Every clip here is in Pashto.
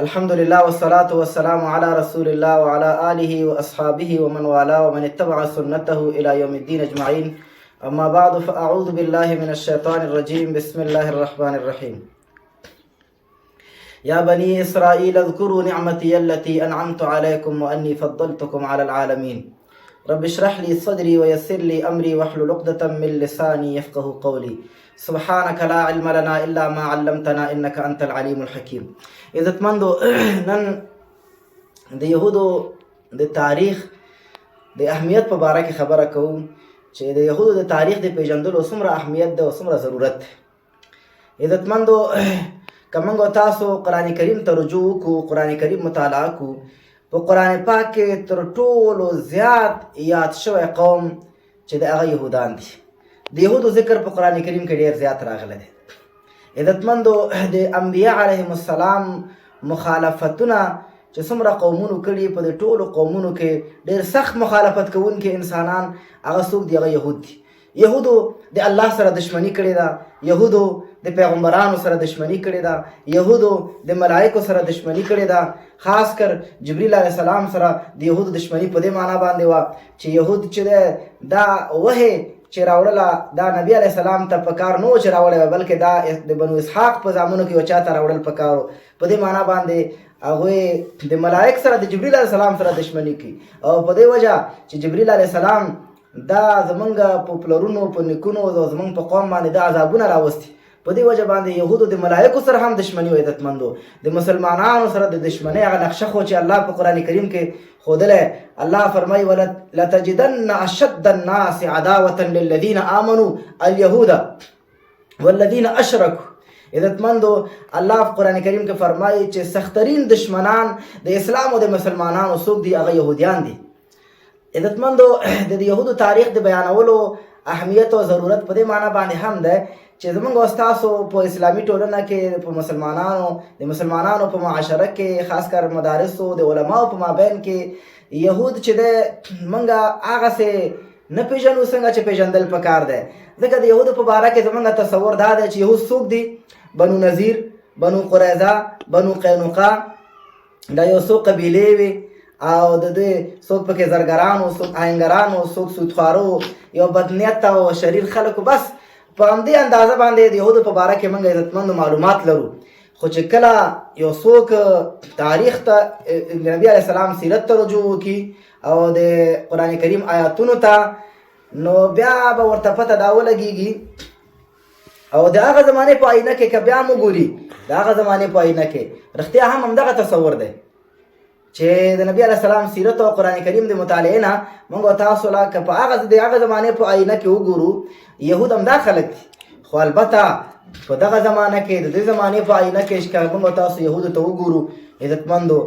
الحمد لله والصلاة والسلام على رسول الله وعلى آله وأصحابه ومن والاه ومن اتبع سنته إلى يوم الدين أجمعين. أما بعد فأعوذ بالله من الشيطان الرجيم. بسم الله الرحمن الرحيم. يا بني إسرائيل اذكروا نعمتي التي أنعمت عليكم وأني فضلتكم على العالمين. رب اشرح لي صدري ويسر لي أمري واحلل عقدة من لساني يفقه قولي. سبحانك لا علم لنا إلا ما علمتنا إنك أنت العليم الحكيم. عزتمندو نن د یهودو د تاریخ د اهمیت په باره کې خبره کوم چې د یهودو د تاریخ د پیژندلو څومره اهمیت ده او څومره ضرورت ده. عزتمندو که موږ تاسو قرآن کریم ته رجوع وکړو، قرآن کریم مطالعه کړو، په قرآن پاک کې تر ټولو زیات یاد شوی قوم چې د هغه یهودان دي. د یهودو ذکر په قرآن کریم کې ډېر زیات راغلی دی. عزتمندو د انبیاء علیهم السلام مخالفتونه چې څومره قومونو کړي، په د ټولو قومونو کې ډېر سخت مخالفت کوونکي انسانان هغه څوک دي؟ هغه یهود دي. یهودو د الله سره دشمني کړې ده، یهودو د پیغمبرانو سره دشمني کړې ده، یهودو د ملائکو سره دشمني کړې ده. خاص کر جبریل علیه السلام سره د یهودو دشمني په دې معنا باندې وه چې یهود چې ده دا وحی چې راوړله دا نبی علیه السلام ته په کار نه و چې راوړی وه، بلکې دا د بنو اسحاق په زامنو کې یو چا ته راوړل په کار و. په دې معنا باندې هغوی د ملائک سره د جبریل علیه السلام سره دشمني کوي، او په دې وجه چې جبریل علیه السلام دا زمونږ په پلرونو په نیکونو او زمونږ په قوم باندې دا عذابونه راوستي، په دې وجه باندې یهودو د ملائکو سره هم دشمني و. عزتمندو د مسلمانانو سره د دشمنۍ هغه نقشه خو چې الله په قرآن کریم کې ښودلی. الله فرمایي لتجدن اشد الناس عداوة للذین آمنوا اليهود والذین اشرکوا. عزتمندو الله په قرآن کریم کې فرمایي چې سخترین دشمنان د اسلام او د مسلمانانو څوک دي؟ هغه یهودیان دي. عزتمندو د یهودو تاریخ د بیانولو اهمیت او ضرورت په دې معنا باندې هم ده چې زمونږ او ستاسو په اسلامي ټولنه کې په مسلمانانو په معاشره کې، خاص کر مدارسو د علماو په مابین کې یهود چې ده موږ هغسې نه پېژنو څنګه چې پېژندل پکار دی. ځکه د یهودو په باره کې زمونږ تصور دا دی چې یهود څوک دي؟ بنو نذیر، بنو قریظه، بنو قینقاع، دا یو څو قبیلې وي او د دوی څوک پکې زرګرانو، څوک آهنګرانو، څوک سودخوارو، یو بدنیت او شریر خلکو. بس په همدې اندازه باندې د یهودو په باره کې موږ عزتمندو معلومات لرو. خو چې کله یو څوک تاریخ ته د نبي علیه السلام سیرت ته رجوع وکړي او د قرآن کریم آیاتونو ته، نو بیا به ورته پته دا ولګېږي او د هغه زمانې په آینه کې که بیا هم وګوري، د هغه زمانې په آینه کې رښتیا هم همدغه تصور دی چې د نبی علیه السلام سیرت او قرآن کریم د مطالعې نه موږ او تاسو لا که په هغه زمانې په آینه کې وګورو، یهود همدا خلک دي. خو البته په دغه زمانه کې د دې زمانې په آینه کې که موږ او تاسو یهودو ته وګورو، عزتمندو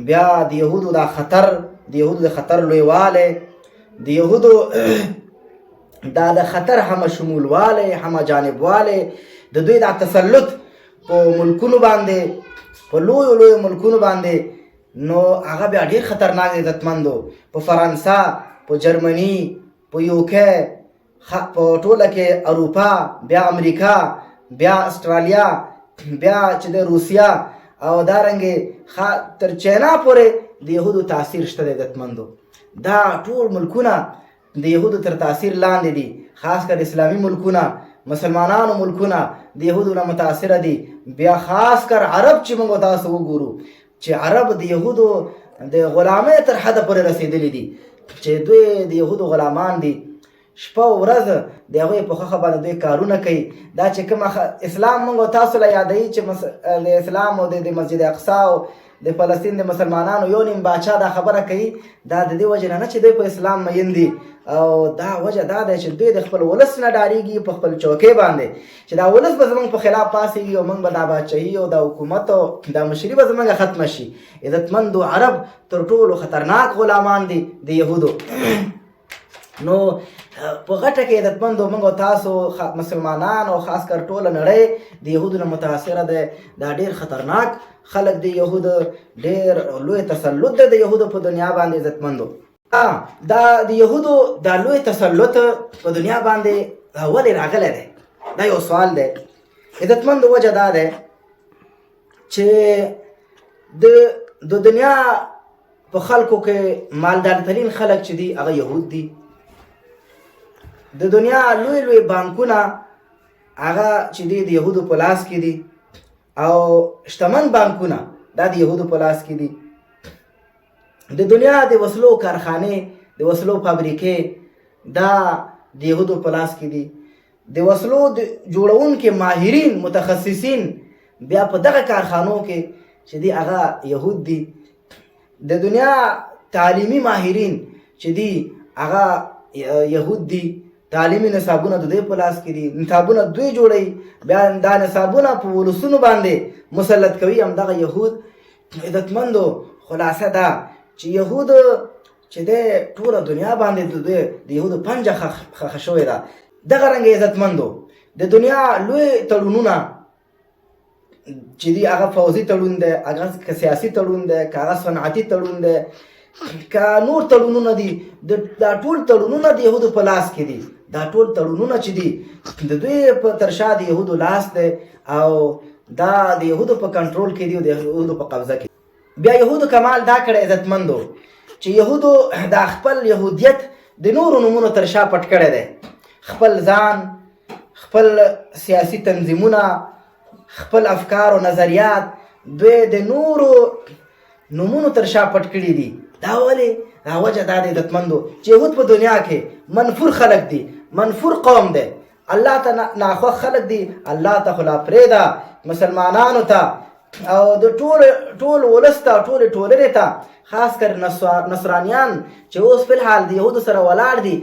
بیا د یهودو دا خطر، د یهودو د خطر لویوالی، د یهودو دا د خطر همه شمولوالی، همه جانبوالی، د دوی دا تسلط په ملکونو باندې، په لویو ملکونو باندې، نو هغه بیا ډېر خطرناک دی. عزتمندو په فرانسه، په جرمني، په یوکې، په ټوله کې اروپا، بیا امریکا، بیا استرالیا، بیا چې د روسیا او دارنګې تر چینا پورې د یهودو تاثیر شته دی. عزتمندو دا ټول ملکونه د یهودو تر تاثیر لاندې دي. خاص کر اسلامي ملکونه، مسلمانانو ملکونه د یهودو نه متاثره دي. بیا خاص کر عرب چې موږ تاسو وګورو چې عرب د یهودو د غلامۍ تر حده پورې رسېدلي دي، چې دوی د یهودو غلامان دي. شپه او ورځ د هغوی په خوښه باندې دوی کارونه کوي. دا چې کوم اسلام موږ تاسو له یادوي چې د اسلام او د مسجد اقصی او د فلسطین د مسلمانانو یو نیم باچا دا خبره کوي، دا د دې وجې نه چې دوی په اسلام مین دي، او دا وجه دا دی چې دوی د خپل ولس نه ډارېږي په خپل چوکۍ باندې چې دا ولس به زموږ په خلاف پاڅېږي او موږ به دا باچاهي او دا حکومت او دا مشري به زموږ ختمه شي. عزتمندو عرب تر ټولو خطرناک غلامان دي د یهودو. نو په غټه کې عزتمندو موږ او تاسو مسلمانان او خاص کر ټوله نړۍ د یهودو نه متاثره ده. دا ډېر خطرناک خلک دی یهود، ډېر لوی تسلط دی د یهودو په دنیا باندې. عزتمندو دا د یهودو دا لوی تسلط په دنیا باندې ولې راغلی دی؟ دا یو سوال دی. عزتمندو وجه دا ده چې د دنیا په خلکو کې مالدار ترین خلک چې دي هغه یهود دي. د دنیا لوی لوی بانکونه هغه چې دي د یهودو په لاس کې دي او شتمن بانکونه دا د یهودو په لاس کې دي. د دنیا د وسلو کارخانې د وسلو فابریکې دا د یهودو په لاس کې دي. د وسلو د جوړونکي ماهرین متخصصین بیا په دغه کارخانو کې چې دي هغه یهود دي. د دنیا تعلیمي ماهرین چې دي هغه یهود دي. تعلیمي نصابونه د دوی په لاس کې دي. نصابونه دوی جوړوي، بیا دا نصابونه په ولسونو باندې مسلط کوي همدغه یهود. عزتمندو خلاصه ده چې یهود چې د ټوله دنیا باندې د یهودو پنجه خښه شوې ده. دغه رنګ عزتمندو د دنیا لوی تړونونه چې دي هغه فوزي تړون دی، هغه سیاسي تړون دی، که هغه صنعتي تړون دی، که نور تړونونه دي، دا ټول تړونونه د یهودو په لاس کې دي. دا ټول تړونونه چې دي د دوی په تر شا د یهودو لاس دی او دا د یهودو په کنټرول کې دي او د یهودو په قبضه کې. بیا یهودو کمال دا کړی عزتمندو چې یهودو دا خپل یهودیت د نورو نومونو تر شا پټ کړی دی. خپل ځان، خپل سیاسي تنظیمونه، خپل افکار او نظریات دوی د نورو نومونو تر شا پټ کړي دي. دا ولې؟ دا وجه دا دی عزتمندو چې یهود په دنیا کې منفور خلک دي، منفور قوم دی. الله ته ناخوښ خلک دي، الله ته خو لا پرېږده، مسلمانانو ته او د ټول ولس ته، ټولې ټولنې ته، خاص کر نصرانیان چې اوس فی الحال د یهودو سره ولاړ دي،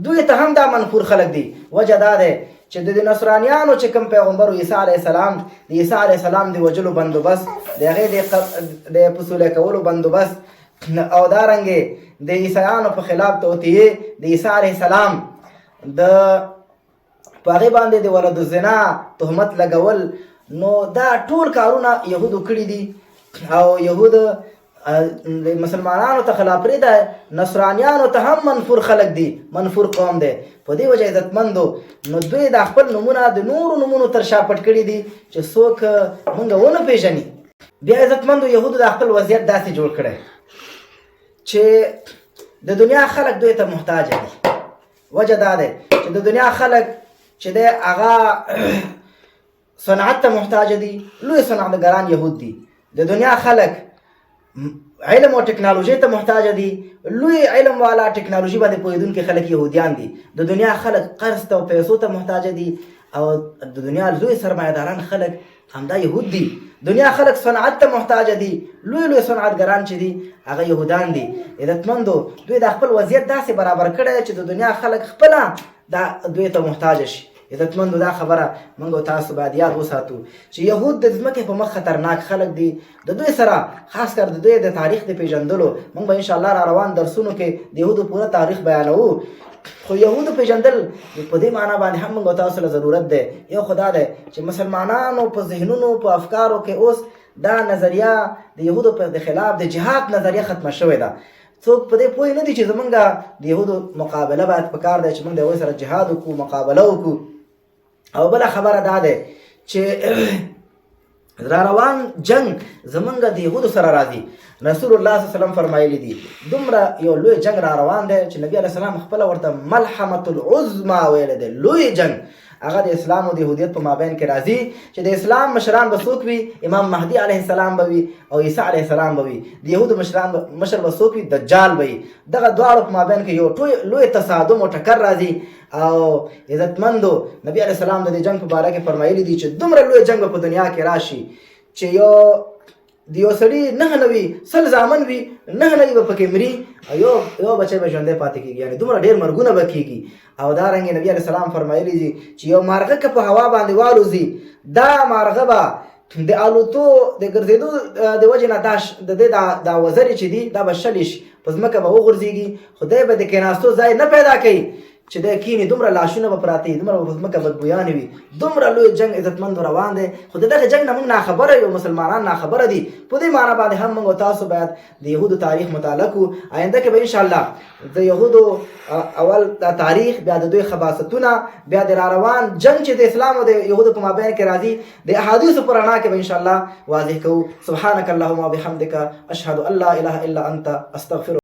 دوی ته هم دا منفور خلک دي. وجه دا دی چې د نصرانیانو چې کوم پیغمبر عیسی علیه السلام، د عیسی علیه السلام د وجلو بندوبست، د هغې د پسولی کولو بندوبست او دارنګې د عیسیانو په خلاف توطیې د عیسی علیه السلام په هغې باندې د ولد الزنا تهمت لګول، نو دا ټول کارونه یهودو کړي دي. او یهود د مسلمانانو ته خلاف پرېږده، نصرانیانو ته هم منفور خلک دي، منفور قوم دی. په دې وجه عزتمندو نو دوی دا خپل نومونه د نورو نومونو تر شا پټ کړي دي چې څوک موږ ونه پېژني. بیا عزتمندو یهودو دا خپل وضعیت داسې جوړ کړی چې د دنیا خلک دوی ته محتاج دي. وجه دا دی چې د دنیا خلک چې دی هغه صنعت ته محتاج دي، لوی صنعتګران یهود دي. د دنیا خلک علم او ټکنالوژي ته محتاج دي، لوی علم والا ټکنالوژي باندې پوهېدونکي خلک یهودیان دي. د دنیا خلک قرض ته او پیسو ته محتاج دي او د دنیا لوی سرمایه‌داران خلک همدا یهود دي. دنیا خلک صنعت ته محتاج دي، لوی لوی صنعتګران چې دي هغه یهودان دي. عزتمندو دوی د خپل وضعیت داسې برابر کړی چې د دنیا خلک خپله دا دوی ته محتاج شي. عزتمندو دا خبره موږ تاسو باید یاد وساتو چې یهود د ځمکې په مخ خطرناک خلک دي. د دوی سره خاص کر د دوی د تاریخ د پیژندلو موږ به انشاءالله را روان درسونو کې د یهودو پوره تاریخ بیانوو. خو یهودو پیژندل په دې معنا باندې هم موږ تاسو له ضرورت دی. یو خدا دی چې مسلمانانو په ذهنونو په افکارو کې اوس دا نظریه د یهودو په خلاف د جهاد نظریه ختمه شوې ده. څوک په دې پوه نه دي چې زمونږ د یهودو مقابله باید پکار دی چې موږ د هغوی سره جهاد وکړو، مقابله وکړو. او بله خبره دا دی چې را روان جنگ زمونږ د یهودو سره راځي. رسول الله صلی الله علیه وسلم فرمایلی دي دومره یو لوی جنگ را روان دی چې نبی علیه السلام خپله ورته ملحمة العظمى ویلی دی. لوی جنگ هغه د اسلام او د یهودیت په مابین کې راځي چې د اسلام مشران به څوک وي؟ امام مهدي علیه السلام به وي او عیسی علیه السلام به وي. د یهودو مشر به څوک وي؟ دجال به وي. دغه دواړو په مابین کې یو لوی تصادم او ټکر راځي. او عزتمندو نبی علیه السلام د دې جنگ په باره کې فرمایلی دي چې دومره لوی جنگ په دنیا کې راشي چې د یو سړي 99 زامن وي، 99 به پکې مري او یو بچی به ژوندی پاتې کېږي. یعنې دومره ډېر مرګونه به کېږي. او دارنګې نبي علیه السلام فرمایلی دي چې یو مارغه که په هوا باندې والوځي، دا مارغه به د الوتو د ګرځېدو د وجې نه د دې دا وزرې چې دي دا به شلې شي، په ځمکه به وغورځېږي، خدای به د کېناستو ځای نه پیدا کوي چې د کینې دومره لاشونه به پراته وي، دومره به په ځمکه بدبویانې وي، دومره لوی جنګ عزتمندو روان دی. خو د دغه جنګ نه موږ ناخبره یو، مسلمانان ناخبره دي. په دې معنا باندې هم موږ او تاسو باید د یهودو تاریخ مطالعه کړو. آینده کې به انشاءالله د یهودو اول د تاریخ، بیا د دوی خباثتونه، بیا د راروان جنګ چې د اسلام او د یهودو په مابین کې راځي د احادیثو په رڼا کې به انشاءالله واضح کوو. سبحانك اللهم وبحمدك اشهد ان لا اله الا انت استغفرك.